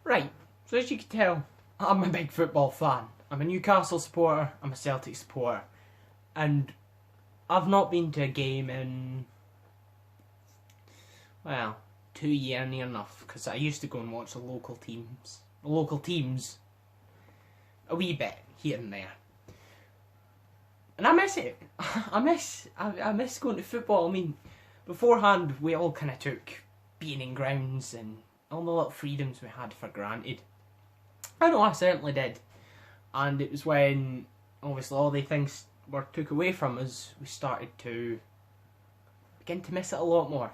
Right, so as you can tell, I'm a big football fan. I'm a Newcastle supporter, I'm a Celtic supporter, and I've not been to a game in, well, 2 years near enough, because I used to go and watch the local teams, a wee bit, here and there. And I miss it. I miss going to football. I mean, beforehand, we all kind of took being in grounds and all the little freedoms we had for granted. I know I certainly did. And it was when, obviously, all the things were took away from us, we started to begin to miss it a lot more.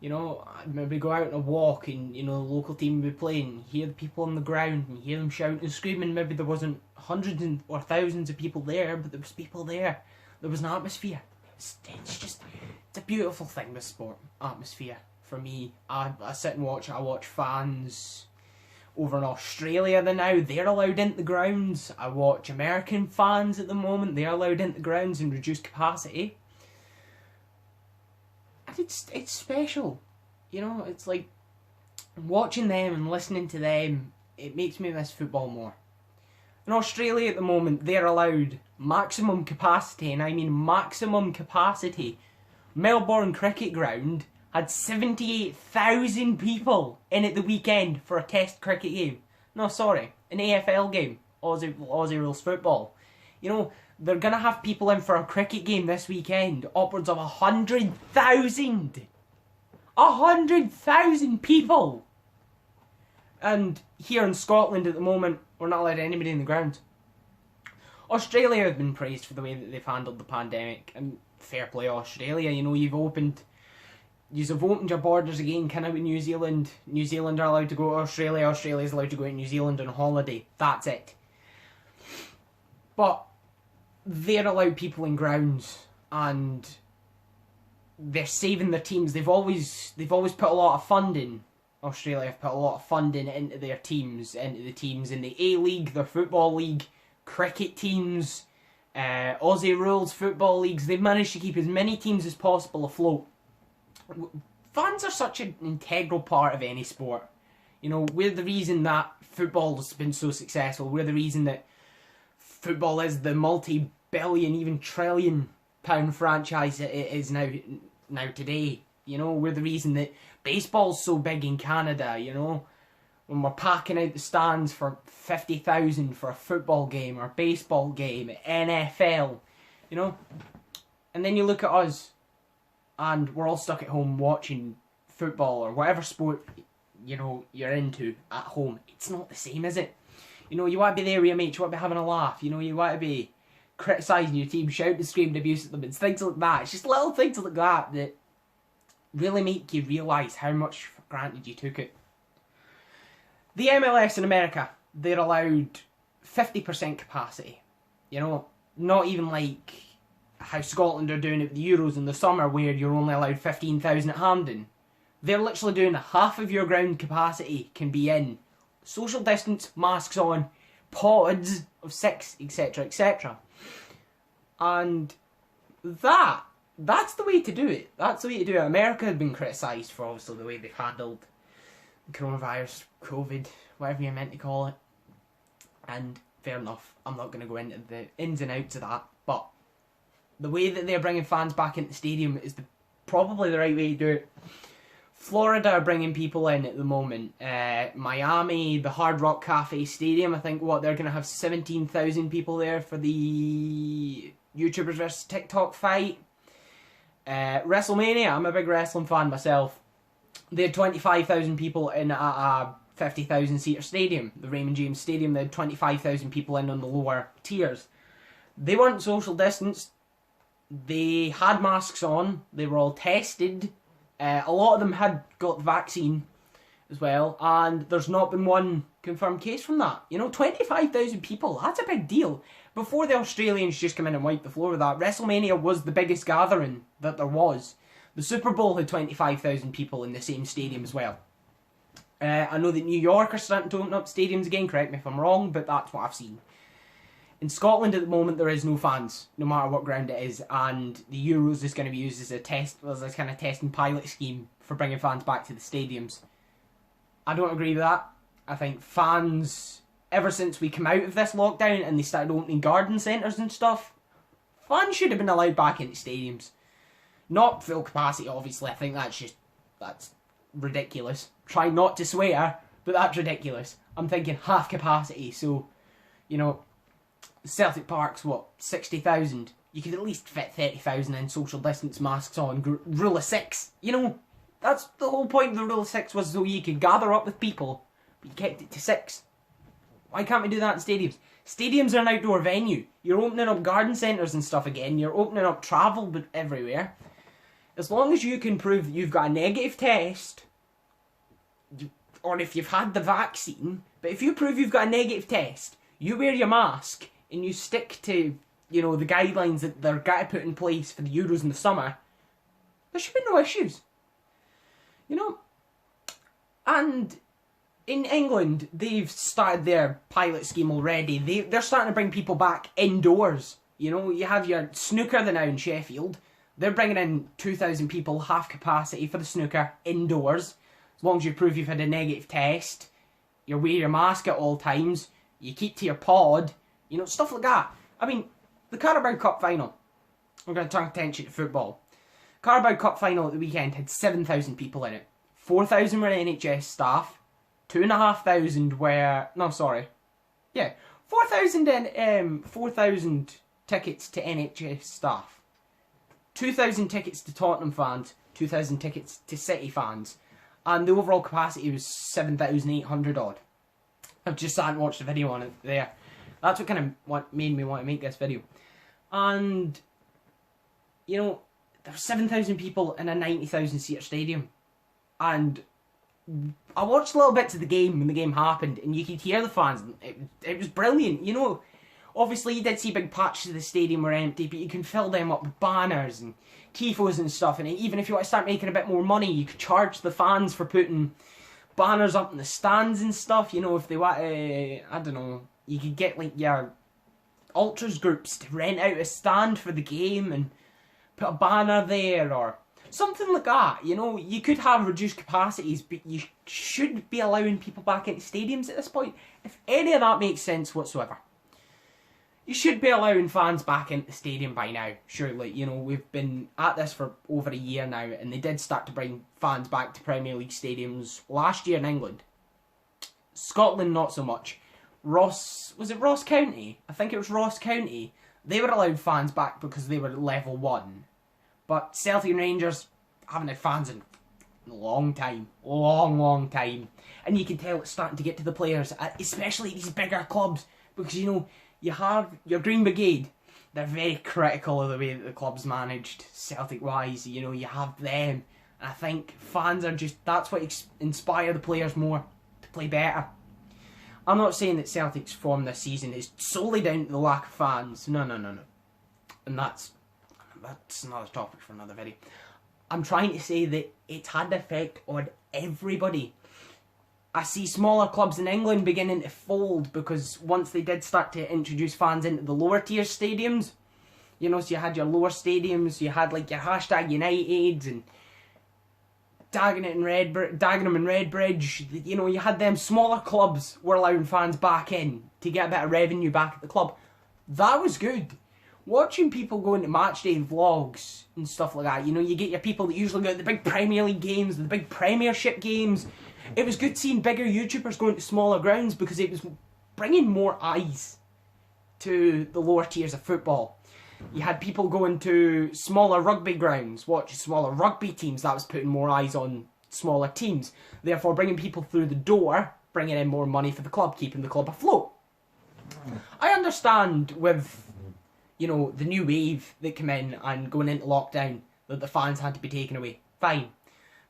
You know, I'd maybe go out on a walk and, the local team would be playing, hear the people on the ground and hear them shouting and screaming. Maybe there wasn't hundreds or thousands of people there, but there was people there. There was an atmosphere. It's a beautiful thing, this sport. Atmosphere. For me, I sit and watch. I watch fans over in Australia now. They're allowed into the grounds. I watch American fans at the moment. They're allowed into the grounds in reduced capacity. And it's special. It's like watching them and listening to them. It makes me miss football more. In Australia at the moment, they're allowed maximum capacity, and I mean maximum capacity. Melbourne Cricket Ground had 78,000 people in it the weekend for a test cricket game. No, sorry, an AFL game, Aussie Rules Football. They're going to have people in for a cricket game this weekend, upwards of 100,000. 100,000 people! And here in Scotland at the moment, we're not allowed anybody in the ground. Australia have been praised for the way that they've handled the pandemic, and fair play Australia. You've opened your borders again, kind of with New Zealand. New Zealand are allowed to go to Australia. Australia's allowed to go to New Zealand on holiday. That's it. But they're allowed people in grounds, and they're saving their teams. They've always put a lot of funding. Australia have put a lot of funding into their teams, into the teams in the A-League, their football league, cricket teams, Aussie Rules football leagues. They've managed to keep as many teams as possible afloat. Fans are such an integral part of any sport. We're the reason that football has been so successful. We're the reason that football is the multi-billion, even trillion-pound franchise it is now today. We're the reason that baseball's so big in Canada. When we're packing out the stands for 50,000 for a football game or baseball game, NFL. And then you look at us, and we're all stuck at home watching football or whatever sport you're into at home. It's not the same, is it? You want to be there with your mates, you want to be having a laugh, you want to be criticising your team, shouting, screaming abuse at them. It's things like that. It's just little things like that really make you realise how much for granted you took it. The MLS in America, they're allowed 50% capacity. Not even like how Scotland are doing it with the Euros in the summer, where you're only allowed 15,000 at Hampden. They're literally doing half of your ground capacity can be in. Social distance, masks on, pods of 6, etc, etc. And that's the way to do it. That's the way to do it. America has been criticised for obviously the way they've handled the coronavirus, COVID, whatever you're meant to call it. And fair enough, I'm not going to go into the ins and outs of that, but the way that they're bringing fans back into the stadium is probably the right way to do it. Florida are bringing people in at the moment. Miami, the Hard Rock Cafe Stadium, I think they're going to have 17,000 people there for the YouTubers vs TikTok fight. WrestleMania, I'm a big wrestling fan myself. They had 25,000 people in a 50,000 seater stadium. The Raymond James Stadium, they had 25,000 people in on the lower tiers. They weren't social distanced. They had masks on. They were all tested. A lot of them had got the vaccine as well, and there's not been one confirmed case from that. 25,000 people, that's a big deal. Before the Australians just come in and wiped the floor with that, WrestleMania was the biggest gathering that there was. The Super Bowl had 25,000 people in the same stadium as well. I know that New York are starting to open up stadiums again, correct me if I'm wrong, but that's what I've seen. In Scotland at the moment, there is no fans, no matter what ground it is, and the Euros is going to be used as a kind of test and pilot scheme for bringing fans back to the stadiums. I don't agree with that. I think fans, ever since we came out of this lockdown and they started opening garden centres and stuff, fans should have been allowed back into stadiums. Not full capacity, obviously. I think that's ridiculous. Try not to swear, but that's ridiculous. I'm thinking half capacity, so, you know, Celtic Park's, 60,000? You could at least fit 30,000 in, social distance, masks on, rule of 6. You know, that's the whole point of the rule of 6, was so you could gather up with people, but you kept it to 6. Why can't we do that in stadiums? Stadiums are an outdoor venue. You're opening up garden centres and stuff again. You're opening up travel but everywhere. As long as you can prove that you've got a negative test, or if you've had the vaccine, but if you prove you've got a negative test, you wear your mask and you stick to, you know, the guidelines that they're going to put in place for the Euros in the summer, there should be no issues. You know? And in England, they've started their pilot scheme already. They're starting to bring people back indoors. You know, you have your snooker now in Sheffield. They're bringing in 2,000 people, half capacity for the snooker, indoors. As long as you prove you've had a negative test, you wear your mask at all times, you keep to your pod, you know, stuff like that. I mean, the Carabao Cup final. I'm going to turn attention to football. Carabao Cup final at the weekend had 7,000 people in it. 4,000 were NHS staff. 2,500 were... No, sorry. Yeah. 4,000 tickets to NHS staff. 2,000 tickets to Tottenham fans. 2,000 tickets to City fans. And the overall capacity was 7,800 odd. I've just sat and watched a video on it there. That's what kind of made me want to make this video. And, you know, there were 7,000 people in a 90,000 seater stadium. And I watched little bits of the game when the game happened, and you could hear the fans. It was brilliant, you know. Obviously, you did see big patches of the stadium were empty, but you can fill them up with banners and tifos and stuff. And even if you want to start making a bit more money, you could charge the fans for putting banners up in the stands and stuff. You know, if they want to, I don't know, you could get like your ultras groups to rent out a stand for the game and put a banner there or something like that. You know, you could have reduced capacities, but you should be allowing people back into stadiums at this point. If any of that makes sense whatsoever. You should be allowing fans back into the stadium by now, surely. You know, we've been at this for over a year now, and they did start to bring fans back to Premier League stadiums last year in England. Scotland, not so much. Was it Ross County? I think it was Ross County. They were allowed fans back because they were level 1. But Celtic and Rangers haven't had fans in a long time. Long time. And you can tell it's starting to get to the players, especially these bigger clubs, because, you know, you have your Green Brigade. They're very critical of the way that the club's managed, Celtic-wise. You know, you have them. And I think fans are just... That's what inspire the players more to play better. I'm not saying that Celtic's form this season is solely down to the lack of fans. No. And that's another topic for another video. I'm trying to say that it's had an effect on everybody. I see smaller clubs in England beginning to fold because once they did start to introduce fans into the lower tier stadiums, you know, so you had your lower stadiums, you had like your hashtag United and Dagenham and Redbridge, you know, you had them smaller clubs were allowing fans back in to get a bit of revenue back at the club. That was good. Watching people go into matchday vlogs and stuff like that, you know, you get your people that usually go to the big Premier League games, the big Premiership games. It was good seeing bigger YouTubers going to smaller grounds because it was bringing more eyes to the lower tiers of football. You had people going to smaller rugby grounds, watching smaller rugby teams. That was putting more eyes on smaller teams. Therefore, bringing people through the door, bringing in more money for the club, keeping the club afloat. I understand with, you know, the new wave that came in and going into lockdown that the fans had to be taken away. Fine.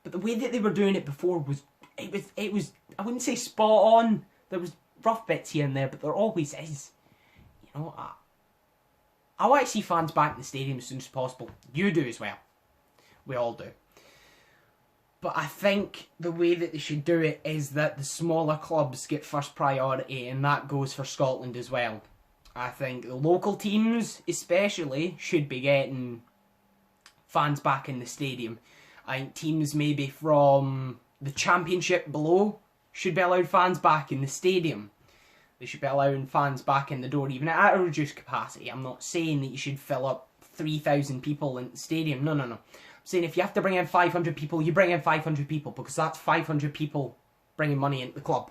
But the way that they were doing it before was... It was, I wouldn't say spot on. There was rough bits here and there, but there always is. You know, I want to see fans back in the stadium as soon as possible. You do as well. We all do. But I think the way that they should do it is that the smaller clubs get first priority, and that goes for Scotland as well. I think the local teams, especially, should be getting fans back in the stadium. I think teams maybe from the Championship below should be allowed fans back in the stadium. They should be allowing fans back in the door, even at a reduced capacity. I'm not saying that you should fill up 3,000 people in the stadium. No. I'm saying if you have to bring in 500 people, you bring in 500 people, because that's 500 people bringing money into the club.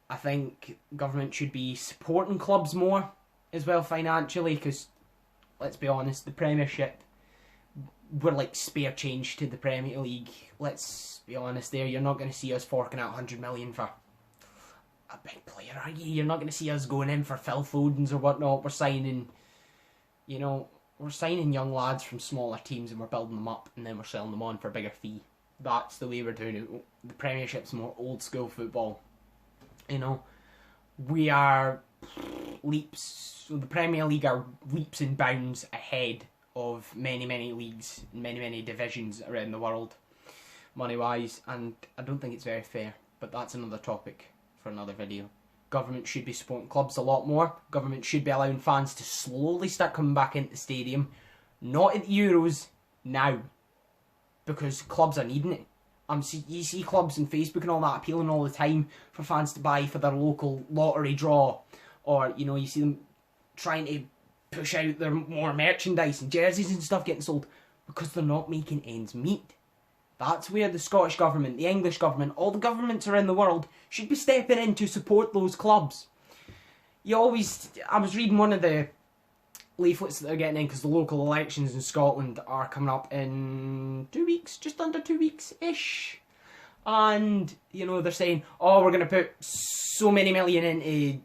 I think government should be supporting clubs more as well financially, because let's be honest, the Premiership, we're like spare change to the Premier League. Let's be honest there, you're not going to see us forking out 100 million for a big player, are you? You're not going to see us going in for Phil Fodens or whatnot. We're signing, we're signing young lads from smaller teams and we're building them up and then we're selling them on for a bigger fee. That's the way we're doing it. The Premiership's more old school football. We are leaps, so the Premier League are leaps and bounds ahead of many leagues and many divisions around the world, money-wise, and I don't think it's very fair, but that's another topic for another video. Government should be supporting clubs a lot more. Government should be allowing fans to slowly start coming back into the stadium, not at the Euros, now, because clubs are needing it. You see clubs on Facebook and all that appealing all the time for fans to buy for their local lottery draw, or you see them trying to push out their more merchandise and jerseys and stuff getting sold because they're not making ends meet. That's where the Scottish government, the English government, all the governments around the world should be stepping in to support those clubs. I was reading one of the leaflets that they're getting in, because the local elections in Scotland are coming up in 2 weeks, just under 2 weeks-ish. And, they're saying, oh, we're going to put so many million into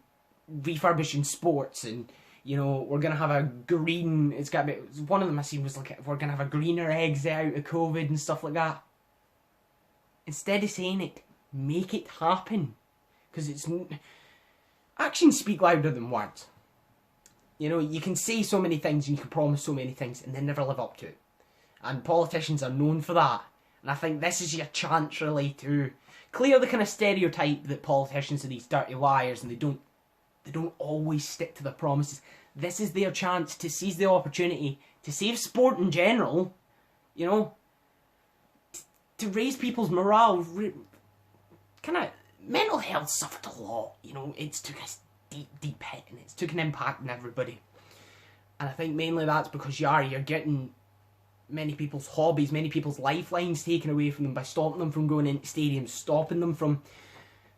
refurbishing sports, and, we're going to have a green, one of them I seen was like, we're going to have a greener exit out of COVID and stuff like that. Instead of saying it, make it happen. Because actions speak louder than words. You can say so many things and you can promise so many things and then never live up to it. And politicians are known for that. And I think this is your chance really to clear the kind of stereotype that politicians are these dirty liars and they don't always stick to their promises. This is their chance to seize the opportunity to save sport in general, to raise people's morale. Mental health suffered a lot, it's took a deep hit and it's took an impact on everybody. And I think mainly that's because you're getting many people's hobbies, many people's lifelines taken away from them by stopping them from going into stadiums, stopping them from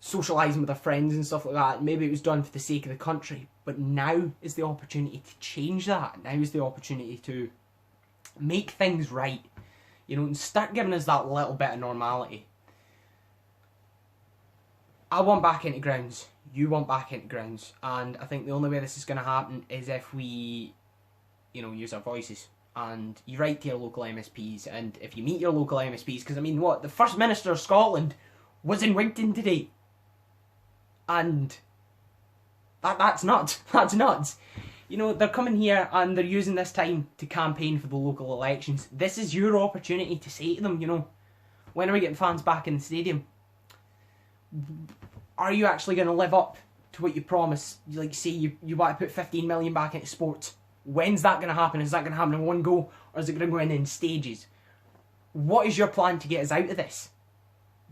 socialising with their friends and stuff like that. Maybe it was done for the sake of the country, but now is the opportunity to change that. Now is the opportunity to make things right, and start giving us that little bit of normality. I want back into grounds, you want back into grounds, and I think the only way this is going to happen is if we, use our voices. And you write to your local MSPs, and if you meet your local MSPs, because the First Minister of Scotland was in Wigton today. And that's nuts. That's nuts. They're coming here and they're using this time to campaign for the local elections. This is your opportunity to say to them, when are we getting fans back in the stadium? Are you actually going to live up to what you promised? Like, say you want to put 15 million back into sports. When's that going to happen? Is that going to happen in one go, or is it going to go in stages? What is your plan to get us out of this?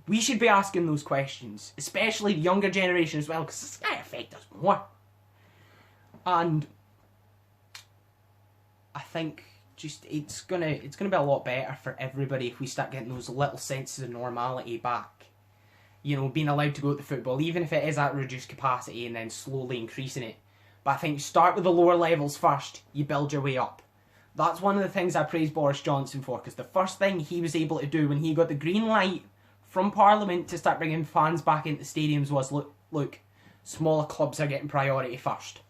We should be asking those questions, especially the younger generation as well, because this guy affects us more. And I think it's gonna be a lot better for everybody if we start getting those little senses of normality back. Being allowed to go to football, even if it is at reduced capacity, and then slowly increasing it. But I think start with the lower levels first, you build your way up. That's one of the things I praise Boris Johnson for, because the first thing he was able to do when he got the green light from Parliament to start bringing fans back into stadiums was, look, smaller clubs are getting priority first.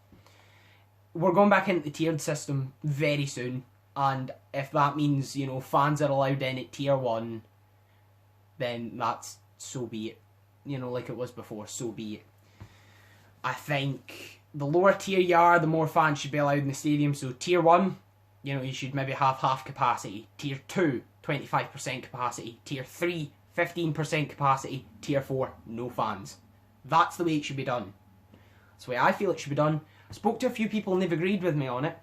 We're going back into the tiered system very soon, and if that means, fans are allowed in at tier 1, then that's, so be it. Like it was before, so be it. I think the lower tier you are, the more fans should be allowed in the stadium. So tier 1, you should maybe have half capacity. Tier 2, 25% capacity. Tier 3, 15% capacity. Tier 4, no fans. That's the way it should be done. That's the way I feel it should be done. I spoke to a few people and they've agreed with me on it.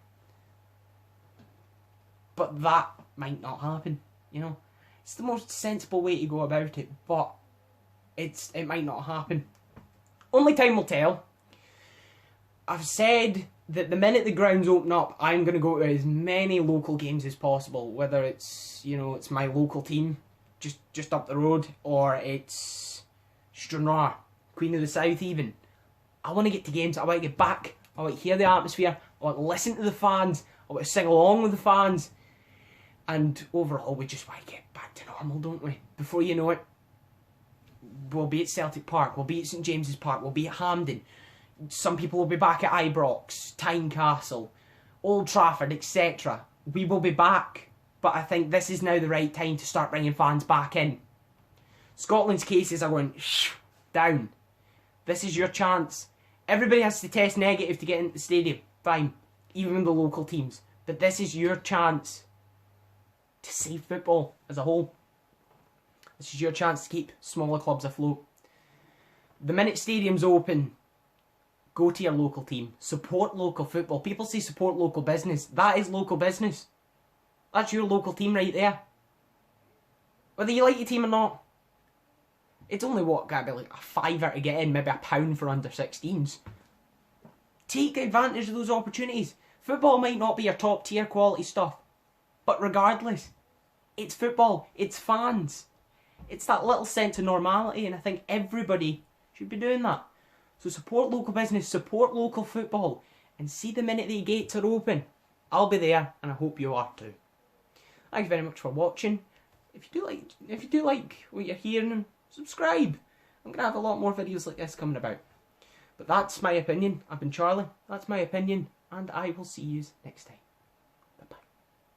But that might not happen, It's the most sensible way to go about it, but it might not happen. Only time will tell. I've said that the minute the grounds open up, I'm going to go to as many local games as possible. Whether it's, it's my local team just up the road, or it's Stranraer, Queen of the South even. I want to get to games. I want to get back. I want to hear the atmosphere. I want to listen to the fans. I want to sing along with the fans. And overall, we just want to get back to normal, don't we? Before you know it, we'll be at Celtic Park, we'll be at St James's Park, we'll be at Hampden. Some people will be back at Ibrox, Tynecastle, Old Trafford, etc. We will be back, but I think this is now the right time to start bringing fans back in. Scotland's cases are going down. This is your chance. Everybody has to test negative to get into the stadium. Fine. Even the local teams. But this is your chance to save football as a whole. This is your chance to keep smaller clubs afloat. The minute stadiums open, go to your local team. Support local football. People say support local business. That is local business. That's your local team right there. Whether you like your team or not. It's only gotta be like a £5 to get in, maybe £1 for under 16s. Take advantage of those opportunities. Football might not be your top tier quality stuff, but regardless, it's football, it's fans. It's that little sense of normality, and I think everybody should be doing that. So support local business, support local football, and see the minute the gates are open. I'll be there, and I hope you are too. Thank you very much for watching. If you do like what you're hearing, subscribe. I'm gonna have a lot more videos like this coming about. But that's my opinion. I've been Charlie. That's my opinion, and I will see you next time.